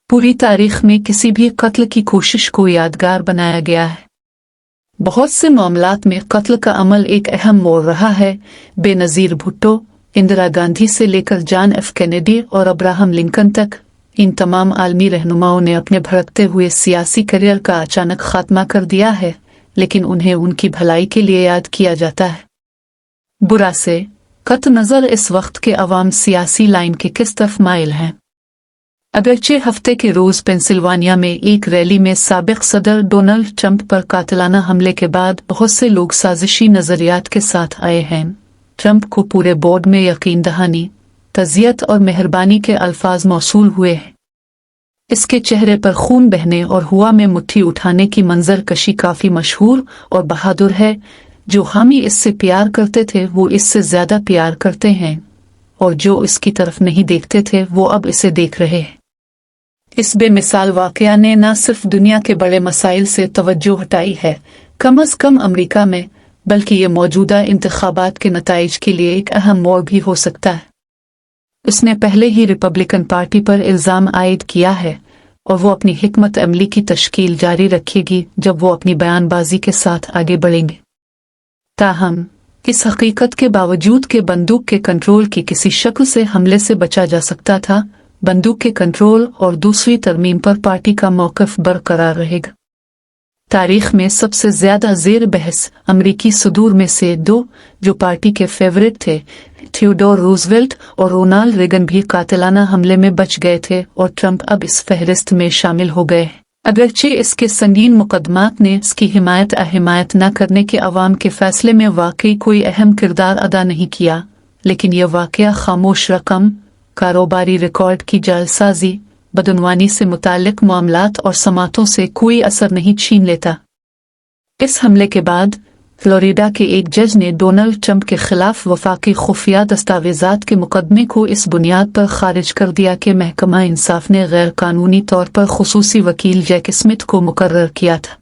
पूरी तारीख में किसी भी कत्ल की कोशिश को यादगार बनाया गया है। बहुत से मामलात में कत्ल का अमल एक अहम मोड़ रहा है। बेनज़ीर भुट्टो, इंदिरा गांधी से लेकर जॉन एफ कैनेडी और अब्राहम लिंकन तक, इन तमाम आलमी रहनुमाओं ने अपने भड़कते हुए सियासी करियर का अचानक खात्मा कर दिया है, लेकिन उन्हें उनकी भलाई के लिए याद किया जाता है। बुरा से कत नज़र इस वक्त के अवाम सियासी लाइन के किस तरफ माइल हैं। अगरचे हफ्ते के रोज पेंसिल्वानिया में एक रैली में साबिक सदर डोनाल्ड ट्रंप पर कातिलाना हमले के बाद बहुत से लोग साजिशी नजरियात के साथ आए हैं। ट्रंप को पूरे बोर्ड में यकीन दहानी, तज़ियत और मेहरबानी के अल्फाज मौसूल हुए हैं। इसके चेहरे पर खून बहने और हुआ में मुट्ठी उठाने की मंजर कशी काफी मशहूर और बहादुर है। जो हामी इससे प्यार करते थे वो इससे ज्यादा प्यार करते हैं, और जो इसकी तरफ नहीं देखते थे वो अब इसे देख रहे हैं। इस बेमिसाल वाकया ने न सिर्फ दुनिया के बड़े मसाइल से तवज्जो हटाई है, कम अज कम अमेरिका में, बल्कि ये मौजूदा इंतखाबात के नताइज के लिए एक अहम मोड़ भी हो सकता है। उसने पहले ही रिपब्लिकन पार्टी पर इल्ज़ाम आयद किया है और वो अपनी हिकमत अमली की तश्कील जारी रखेगी जब वो अपनी बयानबाजी के साथ आगे बढ़ेंगे। ताहम इस हकीकत के बावजूद कि बंदूक के कंट्रोल की किसी शक्ल से हमले से बचा जा सकता था, बंदूक के कंट्रोल और दूसरी तरमीम पर पार्टी का मौक़िफ़ बरकरार रहेगा। तारीख में सबसे ज्यादा ज़ेर बहस अमरीकी सदूर में से दो जो पार्टी के फेवरेट थे, थियोडोर रूजवेल्ट और रोनाल्ड रेगन, भी कातिलाना हमले में बच गए थे और ट्रंप अब इस फहरिस्त में शामिल हो गए। अगरचे इसके संगीन मुकदमात ने इसकी हिमायत न करने के अवाम के फैसले में वाकई कोई अहम किरदार अदा नहीं किया, लेकिन यह वाकया खामोश रकम, कारोबारी रिकॉर्ड की जालसाजी, बदनवानी से मुताल्लिक मामलात और समातों से कोई असर नहीं छीन लेता। इस हमले के बाद फ्लोरिडा के एक जज ने डोनाल्ड ट्रंप के खिलाफ वफाकी खुफिया दस्तावेजात के मुकदमे को इस बुनियाद पर खारिज कर दिया कि महकमा इंसाफ ने गैर कानूनी तौर पर खुसूसी वकील जैक स्मिथ को मुकर्रर किया था।